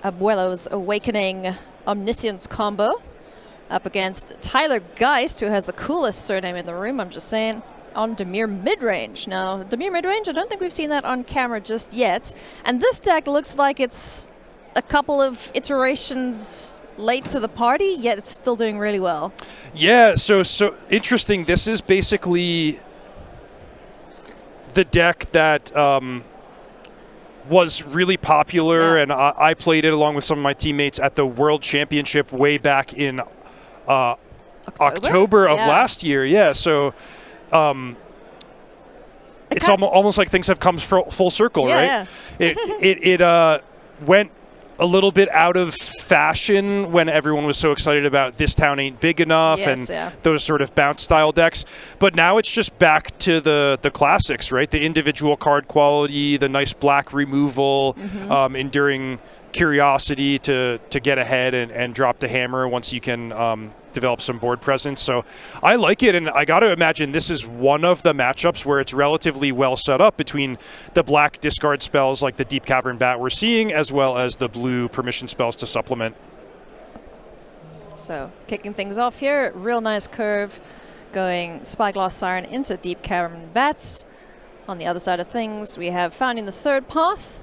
Abuelo's Awakening Omniscience combo up against Tyler Geist, who has the coolest surname in the room, I'm just saying, on Dimir Midrange. Now, Dimir Midrange, I don't think we've seen that on camera just yet. And this deck looks like it's a couple of iterations late to the party, yet it's still doing really well. Yeah, so interesting. This is basically the deck that was really popular, and I played it along with some of my teammates at the World Championship way back in October of last year. Yeah, so it's almost like things have come full circle, right? Yeah. It went a little bit out of fashion when everyone was so excited about This Town Ain't Big Enough those sort of bounce style decks. But now it's just back to the classics, right? The individual card quality, the nice black removal, enduring curiosity to get ahead and drop the hammer once you can develop some board presence. So I like it, and I got to imagine this is one of the matchups where it's relatively well set up between the black discard spells like the Deep Cavern Bat we're seeing, as well as the blue permission spells to supplement. So kicking things off here, real nice curve going Spyglass Siren into Deep Cavern Bats. On the other side of things, we have Founding the Third Path,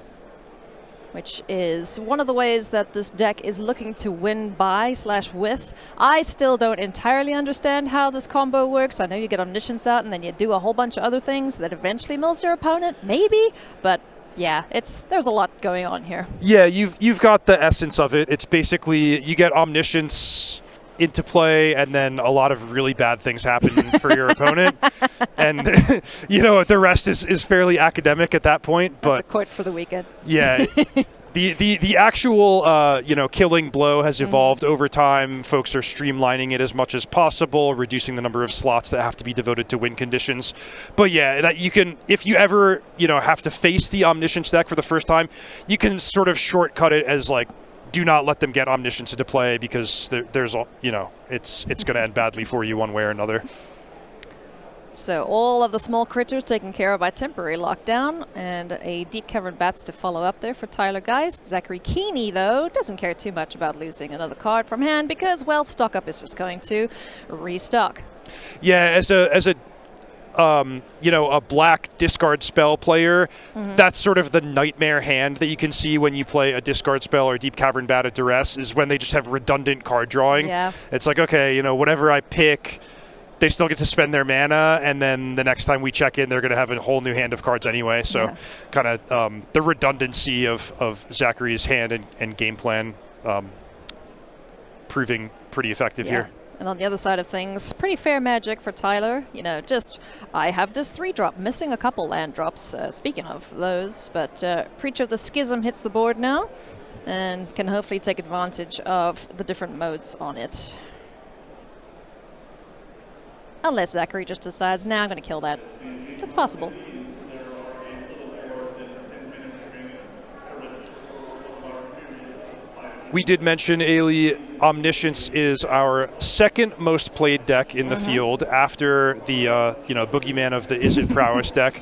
which is one of the ways that this deck is looking to win by/with. I still don't entirely understand how this combo works. I know you get Omniscience out and then you do a whole bunch of other things that eventually mills your opponent, maybe, but yeah, there's a lot going on here. Yeah, you've got the essence of it. It's basically you get Omniscience into play, and then a lot of really bad things happen for your opponent, and the rest is fairly academic at that point. But that's a quote for the weekend. Yeah, the actual killing blow has evolved over time. Folks are streamlining it as much as possible, reducing the number of slots that have to be devoted to win conditions. But yeah, that you can, if you ever have to face the Omniscience deck for the first time, you can sort of shortcut it as like, do not let them get Omniscience into play, because there's it's going to end badly for you one way or another. So all of the small critters taken care of by temporary lockdown, and a Deep Cavern Bats to follow up there for Tyler Geist. Zachary Kiihne, though, doesn't care too much about losing another card from hand because, well, stock up is just going to restock. Yeah, as a black discard spell player, that's sort of the nightmare hand that you can see when you play a discard spell or Deep Cavern Bat at Duress, is when they just have redundant card drawing. Yeah. It's like, okay, whatever I pick, they still get to spend their mana, and then the next time we check in, they're going to have a whole new hand of cards anyway. So kind of the redundancy of Zachary's hand and game plan proving pretty effective here. And on the other side of things, pretty fair magic for Tyler. I have this 3-drop, missing a couple land drops, speaking of those. But Preacher of the Schism hits the board now and can hopefully take advantage of the different modes on it. Unless Zachary just decides, I'm going to kill that. That's possible. We did mention, Ailey, Omniscience is our second most played deck in the field after the Boogeyman of the Is It Prowess deck.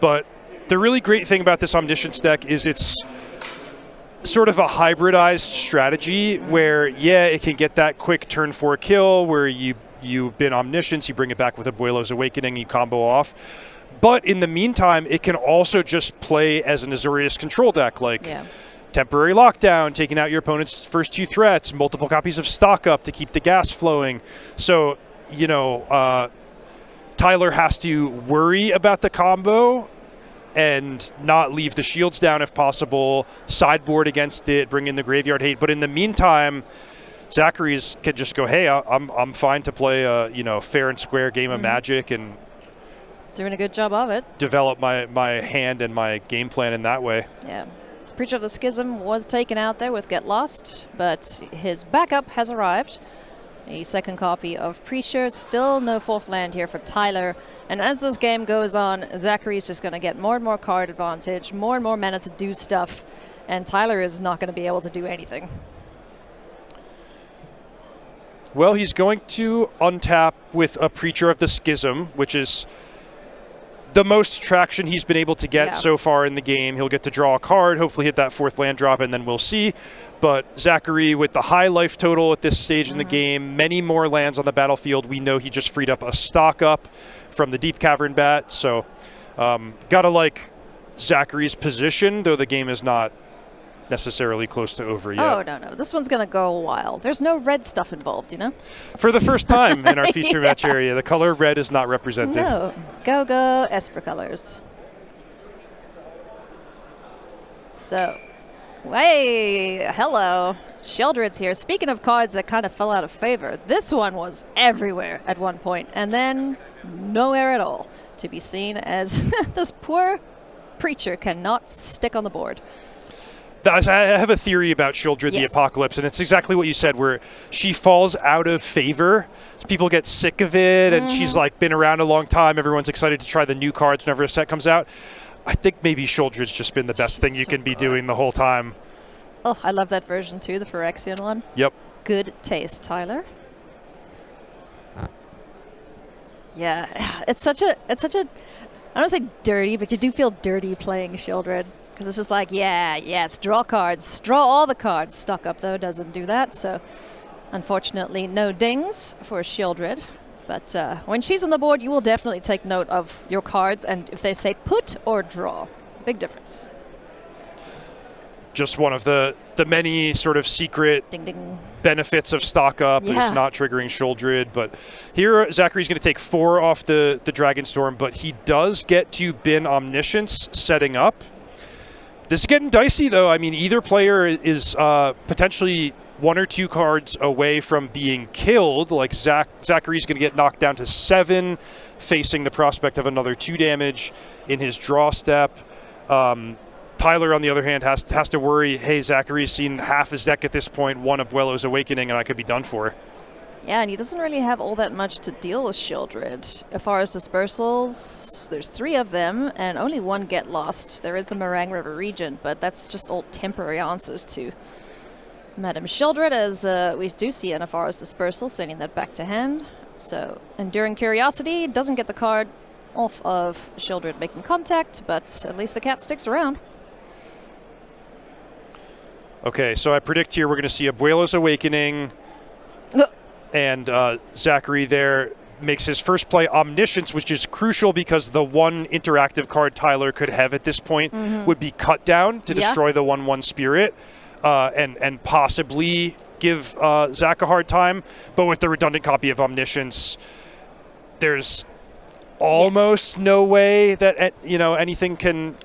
But the really great thing about this Omniscience deck is it's sort of a hybridized strategy where, it can get that quick turn 4 kill where you bin Omniscience, you bring it back with Abuelo's Awakening, you combo off. But in the meantime, it can also just play as an Azorius control deck, Temporary Lockdown, taking out your opponent's first 2 threats, multiple copies of Stock Up to keep the gas flowing. So, Tyler has to worry about the combo and not leave the shields down if possible, sideboard against it, bring in the Graveyard Hate. But in the meantime, Zachary's could just go, hey, I'm fine to play a fair and square game of Magic and doing a good job of it. Develop my hand and my game plan in that way. Yeah. Preacher of the Schism was taken out there with Get Lost, but his backup has arrived. A second copy of Preacher. Still no 4th land here for Tyler. And as this game goes on, Zachary's just going to get more and more card advantage, more and more mana to do stuff, and Tyler is not going to be able to do anything. Well, he's going to untap with a Preacher of the Schism, which is the most traction he's been able to get so far in the game. He'll get to draw a card, hopefully hit that 4th land drop, and then we'll see. But Zachary, with the high life total at this stage in the game, many more lands on the battlefield. We know he just freed up a stock up from the Deep Cavern Bat. So gotta like Zachary's position, though the game is not necessarily close to over yet. Oh, no. This one's going to go a while. There's no red stuff involved, you know? For the first time in our feature match area, the color red is not represented. No. Go Esper colors. So, hello. Sheldred's here. Speaking of cards that kind of fell out of favor, this one was everywhere at one point, and then nowhere at all to be seen, as this poor preacher cannot stick on the board. I have a theory about Sheldred the Apocalypse, and it's exactly what you said, where she falls out of favor. People get sick of it, and she's like been around a long time. Everyone's excited to try the new cards whenever a set comes out. I think maybe Sheldred's just been the best thing you can be doing the whole time. Oh, I love that version too, the Phyrexian one. Yep. Good taste, Tyler. Yeah, it's such a I don't want to say dirty, but you do feel dirty playing Sheldred. Because it's just like, yes, draw cards. Draw all the cards. Stock up, though, doesn't do that. So, unfortunately, no dings for Sheldred. But when she's on the board, you will definitely take note of your cards. And if they say put or draw, big difference. Just one of the many sort of secret benefits of stock up is not triggering Sheldred. But here, Zachary's going to take 4 off the Dragonstorm. But he does get to bin Omniscience setting up. This is getting dicey, though. I mean, either player is potentially 1 or 2 cards away from being killed. Like Zachary's going to get knocked down to 7, facing the prospect of another 2 damage in his draw step. Tyler, on the other hand, has to worry, hey, Zachary's seen half his deck at this point, 1 Abuelo's Awakening, and I could be done for. Yeah, and he doesn't really have all that much to deal with Sheldred. As far as dispersals, there's 3 of them, and only 1 get lost. There is the Meringue River Regent, but that's just all temporary answers to Madame Sheldred, as we do see Anafar's dispersal, sending that back to hand. So, Enduring Curiosity doesn't get the card off of Sheldred making contact, but at least the cat sticks around. Okay, so I predict here we're going to see Abuelo's Awakening. And Zachary there makes his first play Omniscience, which is crucial because the 1 interactive card Tyler could have at this point would be cut down to destroy the 1/1 Spirit and possibly give Zach a hard time. But with the redundant copy of Omniscience, there's almost no way that anything can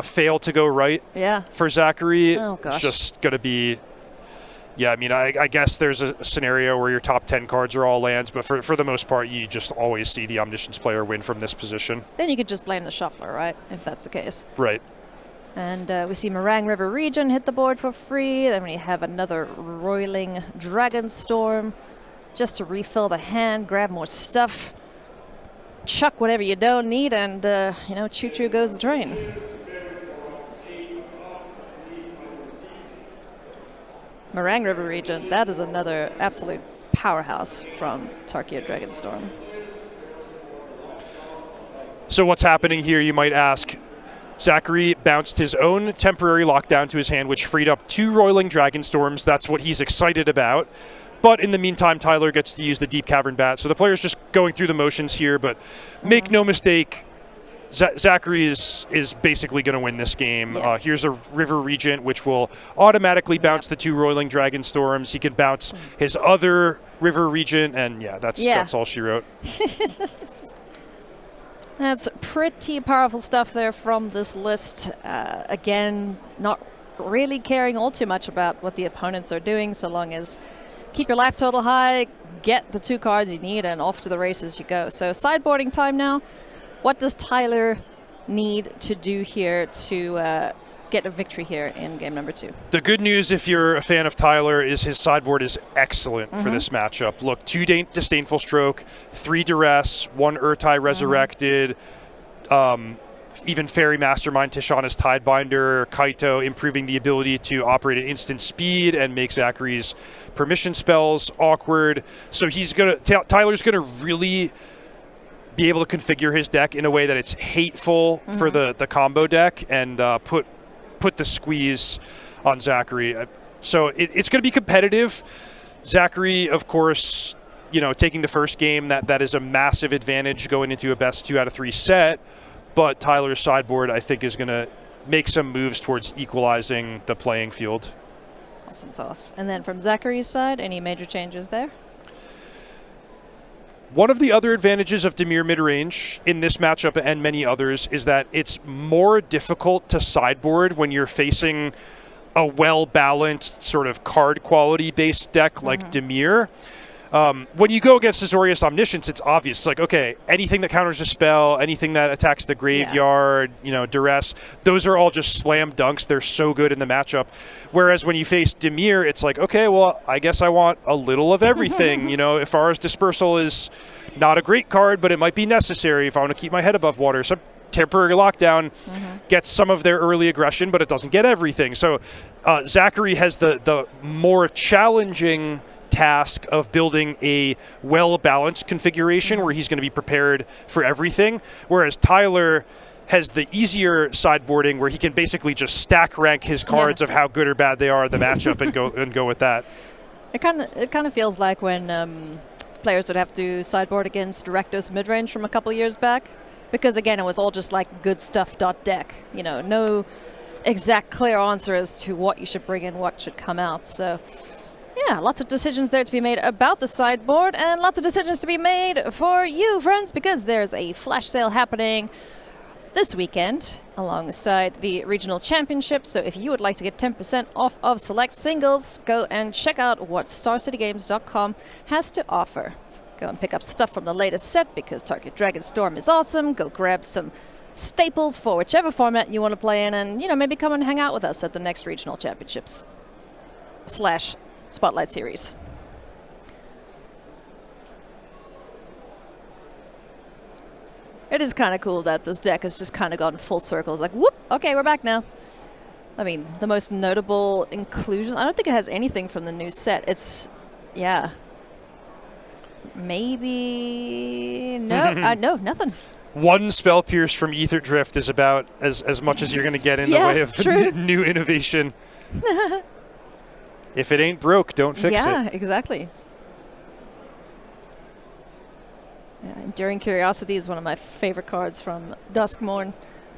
fail to go right for Zachary. Oh, gosh. It's just going to be... Yeah, I mean, I guess there's a scenario where your top 10 cards are all lands, but for the most part, you just always see the Omniscience player win from this position. Then you could just blame the shuffler, right, if that's the case. Right. And we see Meringue River Region hit the board for free. Then we have another Roiling Dragonstorm just to refill the hand, grab more stuff, chuck whatever you don't need, and, choo-choo goes the train. Meringue River Regent, that is another absolute powerhouse from Tarkia Dragonstorm. So what's happening here, you might ask? Zachary bounced his own temporary lockdown to his hand, which freed up 2 Roiling Dragonstorms. That's what he's excited about. But in the meantime, Tyler gets to use the Deep Cavern Bat. So the player's just going through the motions here, but make no mistake, Zachary is basically going to win this game. Yeah. Here's a River Regent, which will automatically bounce the 2 Roiling Dragonstorms. He can bounce his other River Regent, and that's all she wrote. That's pretty powerful stuff there from this list. Again, not really caring all too much about what the opponents are doing, so long as keep your life total high, get the 2 cards you need, and off to the races you go. So sideboarding time now. What does Tyler need to do here to get a victory here in game number 2? The good news, if you're a fan of Tyler, is his sideboard is excellent for this matchup. Look, 2 Disdainful Stroke, 3 Duress, 1 Urtai Resurrected, even Fairy Mastermind, Tishana's Tidebinder, Kaito improving the ability to operate at instant speed and make Zachary's permission spells awkward. So Tyler's gonna really be able to configure his deck in a way that it's hateful for the combo deck and put the squeeze on Zachary. So it's going to be competitive. Zachary, of course, taking the first game, that is a massive advantage going into a best 2 out of 3 set. But Tyler's sideboard, I think, is going to make some moves towards equalizing the playing field. Awesome sauce. And then from Zachary's side, any major changes there? One of the other advantages of Dimir midrange in this matchup and many others is that it's more difficult to sideboard when you're facing a well-balanced sort of card quality-based deck like Dimir. When you go against Azorius Omniscience, it's obvious. It's like, okay, anything that counters a spell, anything that attacks the graveyard, duress, those are all just slam dunks. They're so good in the matchup. Whereas when you face Dimir, it's like, okay, well, I guess I want a little of everything. If Aura's Dispersal is not a great card, but it might be necessary if I want to keep my head above water. Some Temporary Lockdown gets some of their early aggression, but it doesn't get everything. So Zachary has the more challenging task of building a well-balanced configuration where he's going to be prepared for everything, whereas Tyler has the easier sideboarding where he can basically just stack rank his cards of how good or bad they are in the matchup and go with that. It kind of feels like when players would have to sideboard against Rakdos midrange from a couple years back, because again it was all just like good stuff .deck, no exact clear answer as to what you should bring in, what should come out. So yeah, lots of decisions there to be made about the sideboard, and lots of decisions to be made for you, friends, because there's a flash sale happening this weekend alongside the regional championship. So if you would like to get 10% off of select singles, go and check out what StarCityGames.com has to offer. Go and pick up stuff from the latest set because Target Dragon Storm is awesome. Go grab some staples for whichever format you want to play in, and maybe come and hang out with us at the next regional championships / Spotlight Series. It is kind of cool that this deck has just kind of gone full circle. It's like, whoop, okay, we're back now. I mean, the most notable inclusion, I don't think it has anything from the new set. It's, maybe, no, no, nothing. One Spell Pierce from Ether Drift is about as much as you're going to get in the way of new innovation. If it ain't broke, don't fix it. Yeah, exactly. Yeah, Enduring Curiosity is one of my favorite cards from Duskmourn.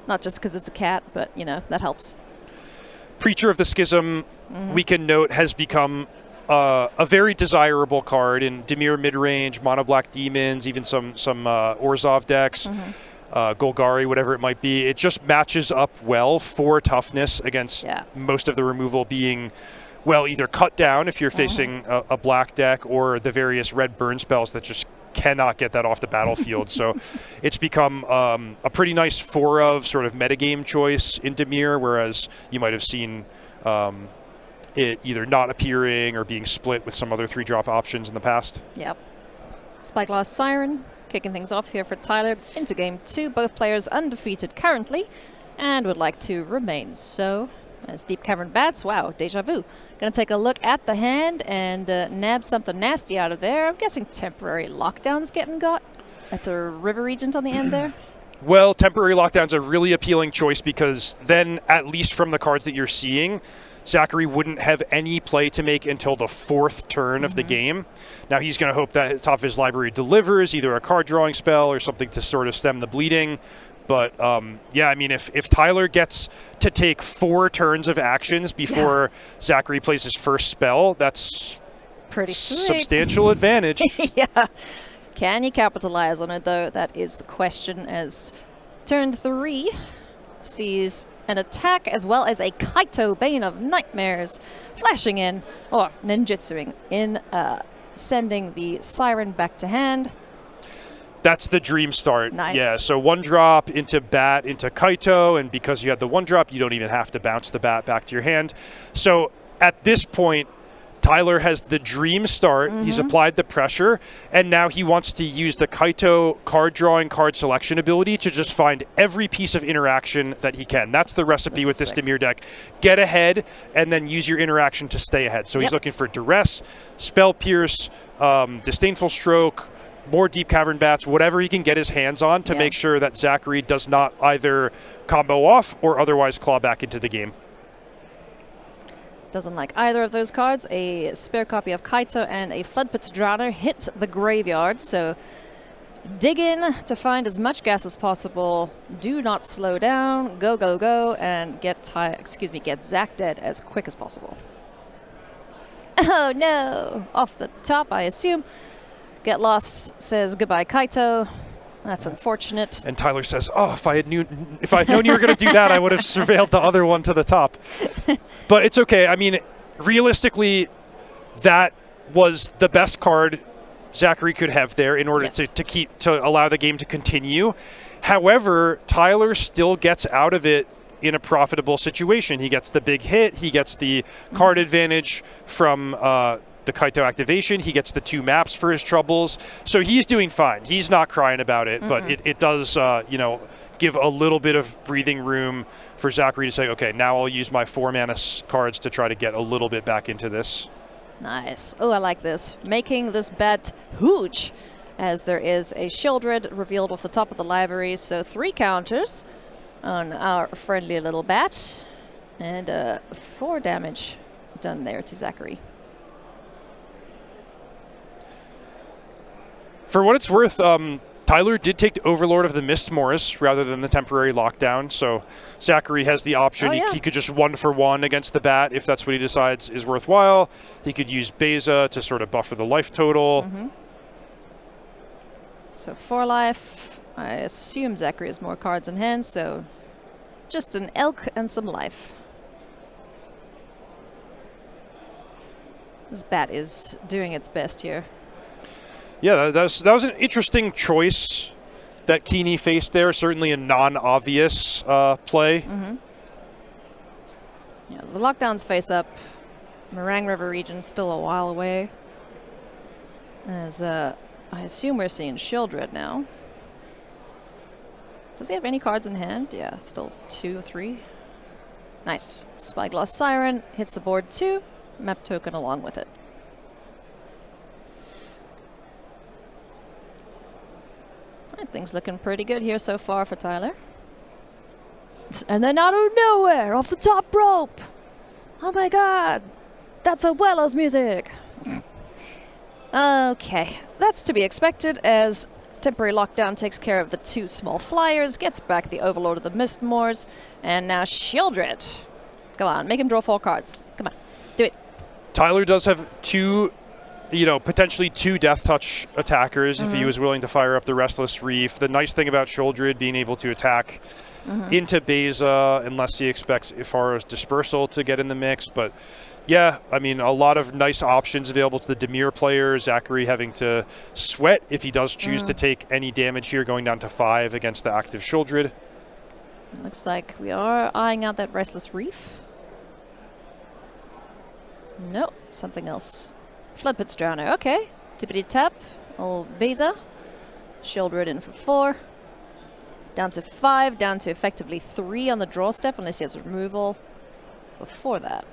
Not just because it's a cat, but, that helps. Preacher of the Schism, we can note, has become a very desirable card in Dimir midrange, mono black demons, even some Orzhov decks, Golgari, whatever it might be. It just matches up well for toughness against most of the removal being either cut down if you're facing a black deck, or the various red burn spells that just cannot get that off the battlefield. So it's become a pretty nice 4 of sort of metagame choice in Dimir, whereas you might have seen it either not appearing or being split with some other 3-drop options in the past. Yep. Spyglass Siren kicking things off here for Tyler into game 2. Both players undefeated currently and would like to remain so. As Deep Cavern Bats, wow, deja vu. Going to take a look at the hand and nab something nasty out of there. I'm guessing Temporary Lockdown's getting got. That's a River Regent on the end there. Well, Temporary Lockdown's a really appealing choice because then, at least from the cards that you're seeing, Zachary wouldn't have any play to make until the 4th turn of the game. Now he's going to hope that at the top of his library delivers either a card drawing spell or something to sort of stem the bleeding. But, yeah, I mean, if Tyler gets to take 4 turns of actions before Zachary plays his first spell, that's pretty substantial advantage. Yeah. Can you capitalize on it, though? That is the question, as turn 3 sees an attack as well as a Kaito, Bane of Nightmares, flashing in, or ninjutsuing in, sending the Siren back to hand. That's the dream start. Nice. Yeah, so 1-drop into Bat into Kaito, and because you had the 1-drop, you don't even have to bounce the Bat back to your hand. So at this point, Tyler has the dream start. He's applied the pressure, and now he wants to use the Kaito card drawing, card selection ability to just find every piece of interaction that he can. That's the recipe with this Dimir deck. Get ahead, and then use your interaction to stay ahead. So he's looking for Duress, Spell Pierce, Disdainful Stroke, more deep cavern bats, whatever he can get his hands on to make sure that Zachary does not either combo off or otherwise claw back into the game. Doesn't like either of those cards. A spare copy of Kaito and a Floodpits Drowner hit the graveyard, so dig in to find as much gas as possible. Do not slow down. Go, go, go, and get Zach dead as quick as possible. Oh no! Off the top, I assume. Get Lost says goodbye, Kaito. That's unfortunate. And Tyler says, "Oh, if I had known you were going to do that, I would have surveilled the other one to the top." But it's okay. I mean, realistically, that was the best card Zachary could have there in order to allow the game to continue. However, Tyler still gets out of it in a profitable situation. He gets the big hit. He gets the card advantage from the Kaito activation. He gets the 2 maps for his troubles. So he's doing fine. He's not crying about it, but it does, give a little bit of breathing room for Zachary to say, okay, now I'll use my 4 mana cards to try to get a little bit back into this. Nice. Oh, I like this. Making this bet huge, as there is a Shieldred revealed off the top of the library. So 3 counters on our friendly little bat, and 4 damage done there to Zachary. For what it's worth, Tyler did take the Overlord of the Mistmoors rather than the temporary lockdown, so Zachary has the option. He could just 1-for-1 against the bat if that's what he decides is worthwhile. He could use Beza to sort of buffer the life total. So 4 life. I assume Zachary has more cards in hand, so just an elk and some life. This bat is doing its best here. Yeah, that was an interesting choice that Kiihne faced there. Certainly a non-obvious play. Yeah, the lockdown's face up. Meringue River region's still a while away. As I assume we're seeing Shieldred now. Does he have any cards in hand? Yeah, still 2 or 3. Nice. Spyglass Siren hits the board too. Map token along with it. Things looking pretty good here so far for Tyler. And then out of nowhere, off the top rope. Oh my god. That's a Wellows music. Okay. That's to be expected as temporary lockdown takes care of the 2 small flyers, gets back the Overlord of the Mistmoors, and now Shieldred. Go on, make him draw 4 cards. Come on, do it. Tyler does have 2... potentially 2 Death Touch attackers if he was willing to fire up the Restless Reef. The nice thing about Shieldred being able to attack into Beza, unless he expects Ifara's Dispersal to get in the mix. But yeah, I mean, a lot of nice options available to the Dimir player. Zachary having to sweat if he does choose to take any damage here, going down to 5 against the active Shieldred. Looks like we are eyeing out that Restless Reef. Nope, something else. Floodpits Drowner, okay. Tippity tap, old Beza. Shieldred in for 4. Down to 5, down to effectively 3 on the draw step, unless he has removal before that.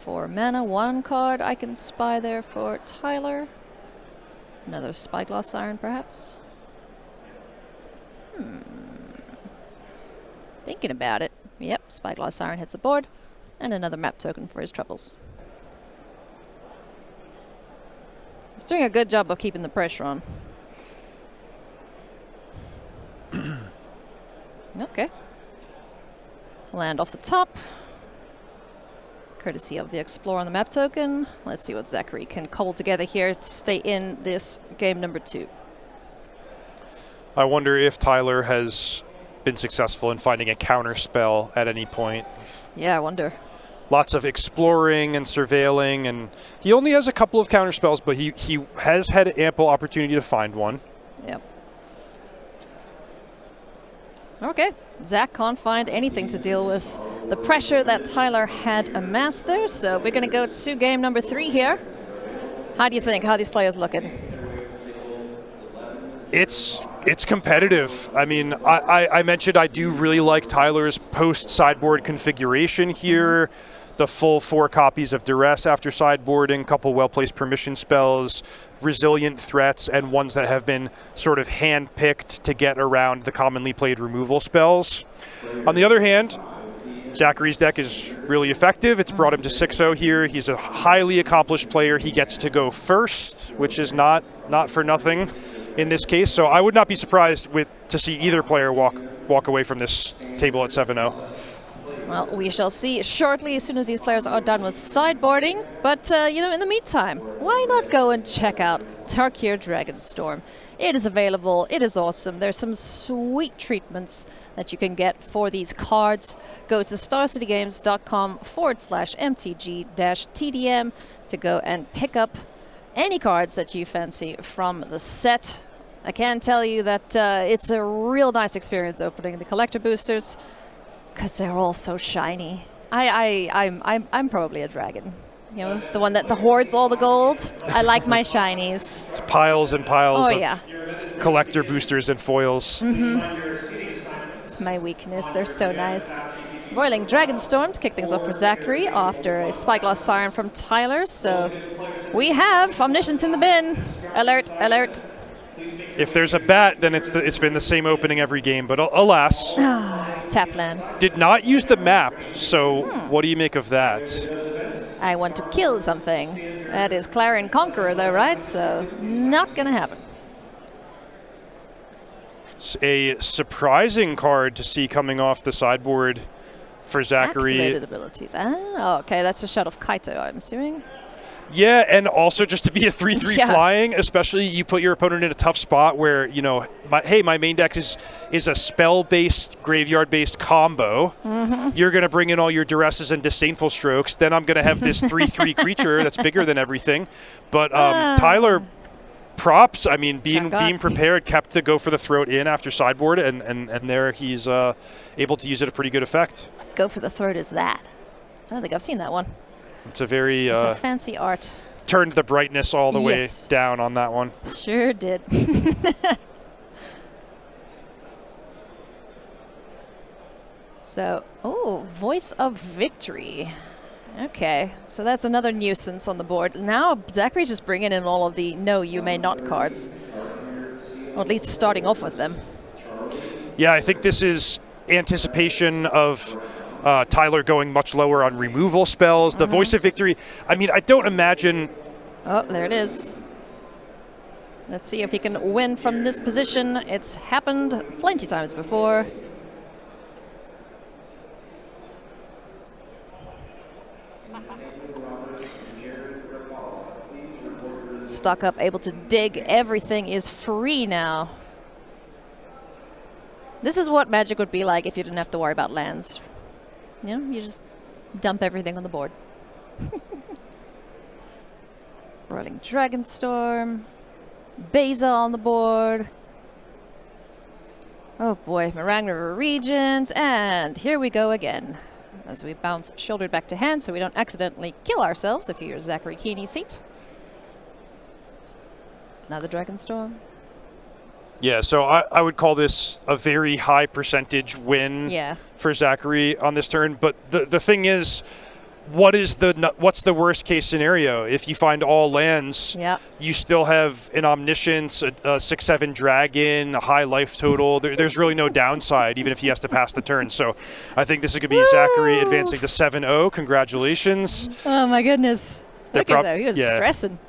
For mana, 1 card I can spy there for Tyler. Another Spyglass Siren, perhaps? Thinking about it. Yep, Spyglass Siren hits the board, and another map token for his troubles. He's doing a good job of keeping the pressure on. Okay. Land off the top. Courtesy of the Explorer on the map token. Let's see what Zachary can cobble together here to stay in this game number 2. I wonder if Tyler has been successful in finding a counter spell at any point. Yeah, I wonder. Lots of exploring and surveilling, and he only has a couple of counter spells, but he has had ample opportunity to find one. Yep. Okay. Zach can't find anything to deal with the pressure that Tyler had amassed there, so we're going to go to game number 3 here. How do you think? How are these players looking? It's competitive. I mean, I mentioned I do really like Tyler's post-sideboard configuration here. the full 4 copies of Duress after sideboarding, couple well-placed permission spells, resilient threats, and ones that have been sort of hand-picked to get around the commonly played removal spells. On the other hand, Zachary's deck is really effective. It's brought him to 6-0 here. He's a highly accomplished player. He gets to go first, which is not for nothing in this case. So I would not be surprised to see either player walk away from this table at 7-0. Well, we shall see shortly as soon as these players are done with sideboarding. But, in the meantime, why not go and check out Tarkir Dragonstorm? It is available. It is awesome. There's some sweet treatments that you can get for these cards. Go to starcitygames.com/MTG-TDM to go and pick up any cards that you fancy from the set. I can tell you that it's a real nice experience opening the collector boosters, because they're all so shiny. I'm probably a dragon. The one that hoards all the gold. I like my shinies. It's piles and piles of yeah. collector boosters and foils. It's my weakness. They're so nice. Roiling Dragonstorm to kick things off for Zachary after a Spyglass Siren from Tyler. So we have Omniscience in the bin. Alert, alert. If there's a bat, then it's been the same opening every game, but alas. Tap land. Did not use the map, so what do you make of that? I want to kill something. That is Clarion Conqueror though, right? So not gonna happen. It's a surprising card to see coming off the sideboard for Zachary. Activated abilities. Okay, that's a shot of Kaito, I'm assuming. Yeah, and also just to be a 3/3 flying, especially you put your opponent in a tough spot where, my main deck is a spell-based, graveyard-based combo. You're going to bring in all your Duresses and Disdainful Strokes. Then I'm going to have this 3/3 creature that's bigger than everything. But Tyler, props. I mean, being prepared, kept to go for the throat in after sideboard, and there he's able to use it a pretty good effect. What go for the throat is that? I don't think I've seen that one. It's a very it's a fancy art. Turned the brightness all the way down on that one. Sure did. So, Voice of Victory. Okay, so that's another nuisance on the board. Now Zachary's just bringing in all of the no, you may not cards. Or at least starting off with them. Yeah, I think this is anticipation of Tyler going much lower on removal spells. The Voice of Victory, I mean, I don't imagine... Oh, there it is. Let's see if he can win from this position. It's happened plenty times before. Stock up, able to dig. Everything is free now. This is what Magic would be like if you didn't have to worry about lands. You just dump everything on the board. Rolling Dragonstorm. Beza on the board. Oh boy, Morang River Regent. And here we go again. As we bounce shouldered back to hand so we don't accidentally kill ourselves if you're Zachary Kiihne's seat. Another Dragonstorm. Yeah, so I would call this a very high percentage win for Zachary on this turn. But the thing is, what's the worst case scenario? If you find all lands, you still have an Omniscience, a 6/7 Dragon, a high life total. There's really no downside, even if he has to pass the turn. So I think this is going to be Zachary advancing to 7-0. Congratulations. Oh, my goodness. Look at that. He was stressing.